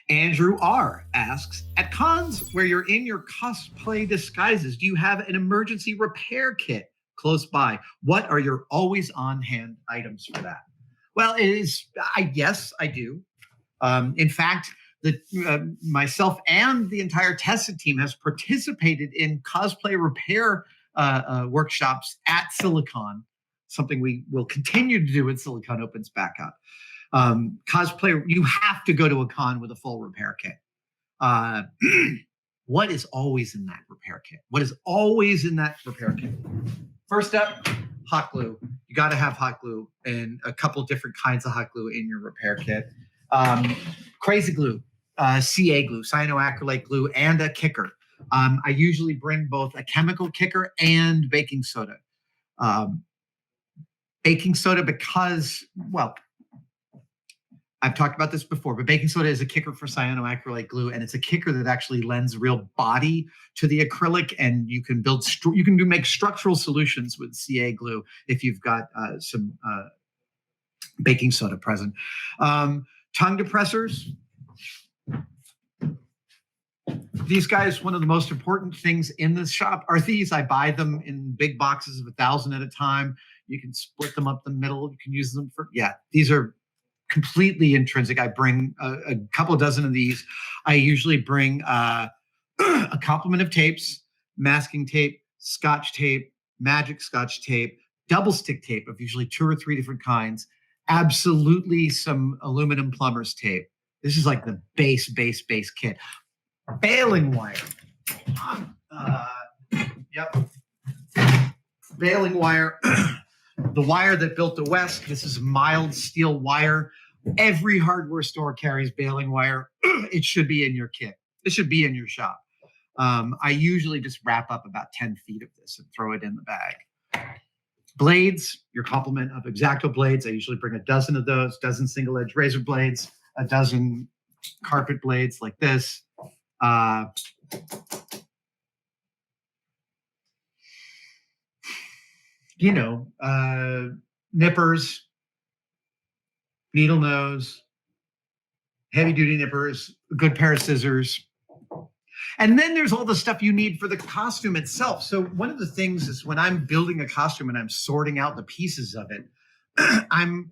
Andrew R. asks, at cons where you're in your cosplay disguises, do you have an emergency repair kit close by? What are your always on hand items for that? Well, yes, I do. In fact, myself and the entire tested team has participated in cosplay repair workshops at Silicon, something we will continue to do when Silicon opens back up. Cosplay, you have to go to a con with a full repair kit. What is always in that repair kit? What is always in that repair kit? First up, hot glue. You got to have hot glue and a couple different kinds of hot glue in your repair kit. Crazy glue, CA glue, cyanoacrylate glue, and a kicker. I usually bring both a chemical kicker and baking soda. Baking soda because, well, I've talked about this before, but baking soda is a kicker for cyanoacrylate glue, and it's a kicker that actually lends real body to the acrylic, and you can make structural solutions with CA glue if you've got some baking soda present. Tongue depressors. These guys, one of the most important things in this shop are these. I buy them in big boxes of 1,000 at a time. You can split them up the middle. You can use them for, these are completely intrinsic. I bring a couple dozen of these. I usually bring a complement of tapes, masking tape, scotch tape, magic scotch tape, double stick tape of usually 2 or 3 different kinds, absolutely some aluminum plumber's tape. This is like the base kit. Baling wire. Baling wire. The wire that built the West. This is mild steel wire. Every hardware store carries baling wire. It should be in your kit. It should be in your shop. I usually just wrap up about 10 feet of this and throw it in the bag. Blades, your complement of X-Acto blades. I usually bring a dozen of those, dozen single-edge razor blades, a dozen carpet blades like this. Nippers, needle nose, heavy duty nippers, a good pair of scissors. And then there's all the stuff you need for the costume itself. So one of the things is when I'm building a costume and I'm sorting out the pieces of it, I'm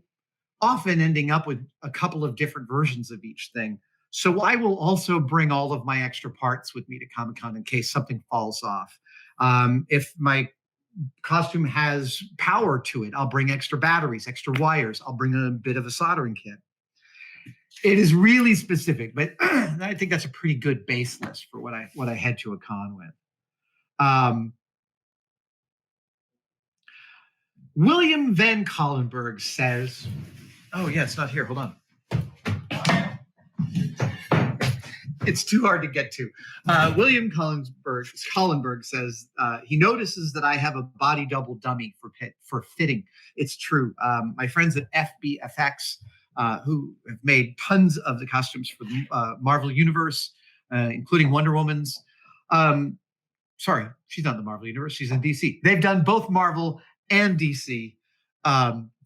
often ending up with a couple of different versions of each thing. So I will also bring all of my extra parts with me to Comic-Con in case something falls off. If my costume has power to it, I'll bring extra batteries, extra wires. I'll bring a bit of a soldering kit. It is really specific, but I think that's a pretty good base list for what I head to a con with. William Van Collenberg says, oh yeah, it's not here. Hold on. It's too hard to get to. William Collenberg says he notices that I have a body double dummy for fitting. It's true. My friends at FBFX, who have made tons of the costumes for the Marvel Universe, including Wonder Woman's. Sorry, she's not in the Marvel Universe. She's in DC. They've done both Marvel and DC.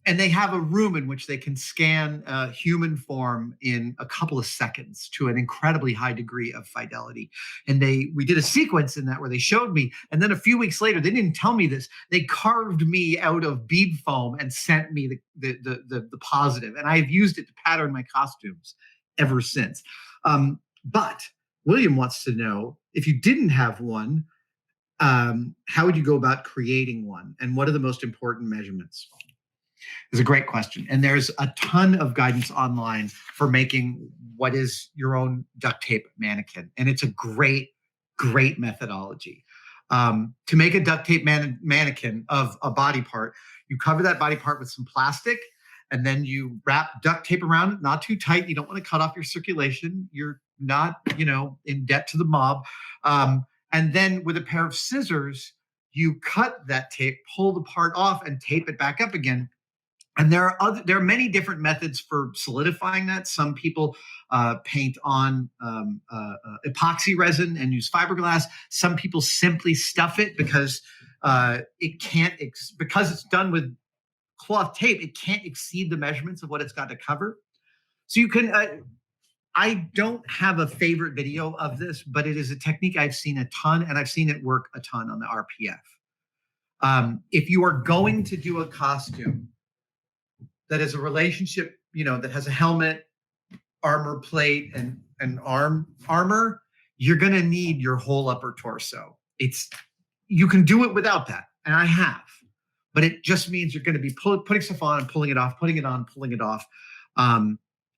And they have a room in which they can scan human form in a couple of seconds to an incredibly high degree of fidelity. And we did a sequence in that where they showed me. And then a few weeks later, they didn't tell me this. They carved me out of bead foam and sent me the positive. And I've used it to pattern my costumes ever since. But William wants to know, if you didn't have one, how would you go about creating one? And what are the most important measurements? It's a great question. And there's a ton of guidance online for making what is your own duct tape mannequin. And it's a great methodology. To make a duct tape mannequin of a body part, you cover that body part with some plastic, and then you wrap duct tape around it, not too tight. You don't want to cut off your circulation. You're not, in debt to the mob. And then with a pair of scissors, you cut that tape, pull the part off, and tape it back up again. And there are many different methods for solidifying that. Some people paint on epoxy resin and use fiberglass. Some people simply stuff it because because it's done with cloth tape, it can't exceed the measurements of what it's got to cover. So you can I don't have a favorite video of this, but it is a technique I've seen a ton, and I've seen it work a ton on the RPF. If you are going to do a costume that is a relationship, that has a helmet, armor plate, and armor, you're going to need your whole upper torso. You can do it without that, and I have, but it just means you're going to be putting stuff on and pulling it off, putting it on, pulling it off.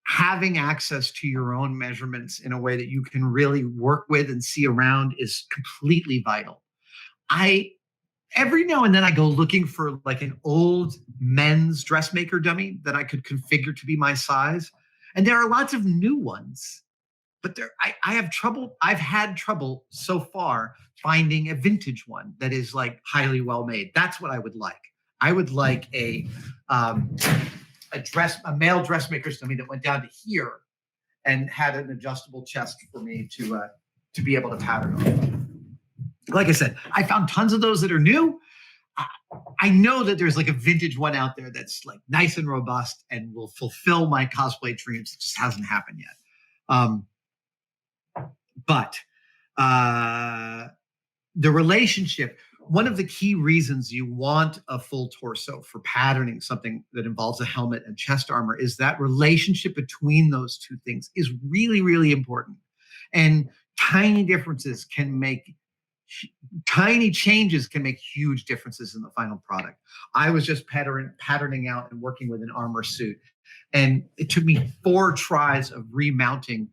Having access to your own measurements in a way that you can really work with and see around is completely vital. Every now and then I go looking for like an old men's dressmaker dummy that I could configure to be my size. And there are lots of new ones, but I have trouble. I've had trouble so far finding a vintage one that is like highly well made. That's what I would like. I would like a male dressmaker's dummy that went down to here and had an adjustable chest for me to be able to pattern on. Like I said, I found tons of those that are new. I know that there's like a vintage one out there that's like nice and robust and will fulfill my cosplay dreams. It just hasn't happened yet. But the relationship, one of the key reasons you want a full torso for patterning something that involves a helmet and chest armor is that relationship between those two things is really, really important. And tiny changes can make huge differences in the final product. I was just patterning out and working with an armor suit, and it took me 4 tries of remounting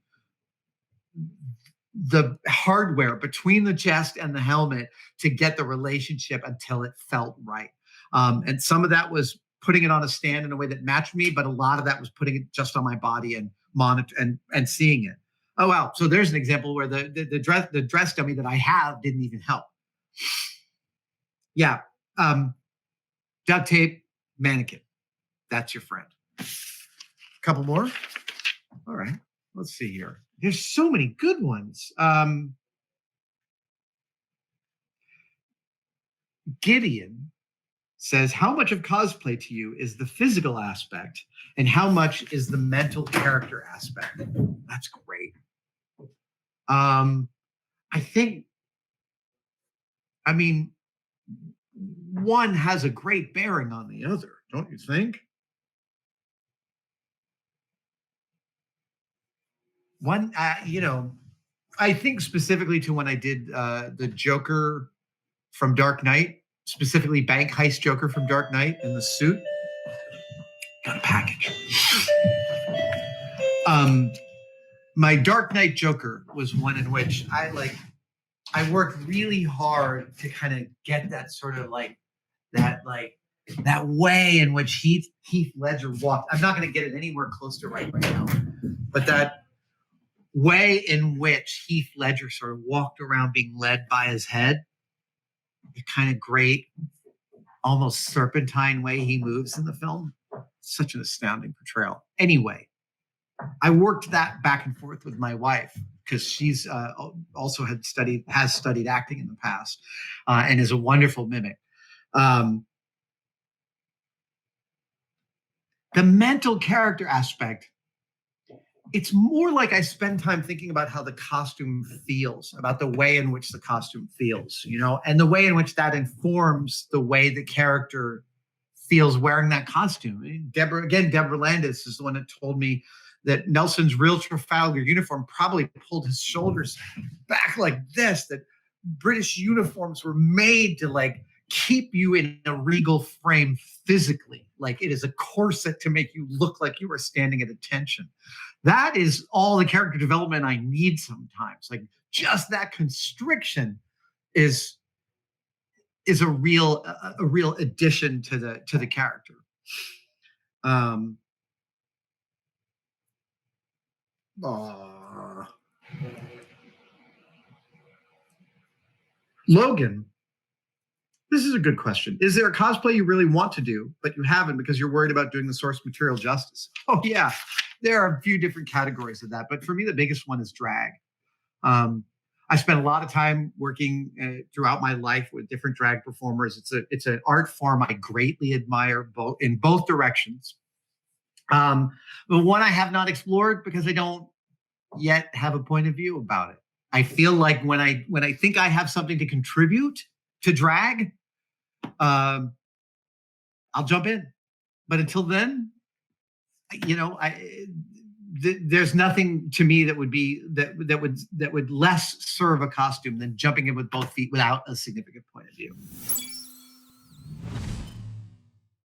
the hardware between the chest and the helmet to get the relationship until it felt right. And some of that was putting it on a stand in a way that matched me, but a lot of that was putting it just on my body and monitor and seeing it. Oh, wow. So there's an example where the dress dummy that I have didn't even help. Yeah. Duct tape, mannequin. That's your friend. A couple more. All right. Let's see here. There's so many good ones. Gideon says, how much of cosplay to you is the physical aspect and how much is the mental character aspect? That's great. One has a great bearing on the other, don't you think? One, I think specifically to when I did the Joker from Dark Knight, specifically Bank Heist Joker from Dark Knight in the suit. Got a package. My Dark Knight Joker was one in which I worked really hard to kind of get that sort of that way in which Heath Ledger walked. I'm not going to get it anywhere close to right now, but that way in which Heath Ledger sort of walked around being led by his head, the kind of great, almost serpentine way he moves in the film. Such an astounding portrayal. Anyway, I worked that back and forth with my wife because she's also has studied acting in the past and is a wonderful mimic. The mental character aspect, it's more like I spend time thinking about how the costume feels, about the way in which the costume feels, and the way in which that informs the way the character feels wearing that costume. Deborah Landis is the one that told me that Nelson's real Trafalgar uniform probably pulled his shoulders back like this, that British uniforms were made to keep you in a regal frame physically. Like it is a corset to make you look like you are standing at attention. That is all the character development I need sometimes. Like just that constriction is a real addition to the character. Logan, this is a good question. Is there a cosplay you really want to do, but you haven't because you're worried about doing the source material justice? Oh, yeah. There are a few different categories of that. But for me, the biggest one is drag. I spent a lot of time working throughout my life with different drag performers. It's an art form I greatly admire in both directions. The one I have not explored because I don't yet have a point of view about it. I feel like when I think I have something to contribute to drag, I'll jump in. But until then, there's nothing to me that would be that would less serve a costume than jumping in with both feet without a significant point.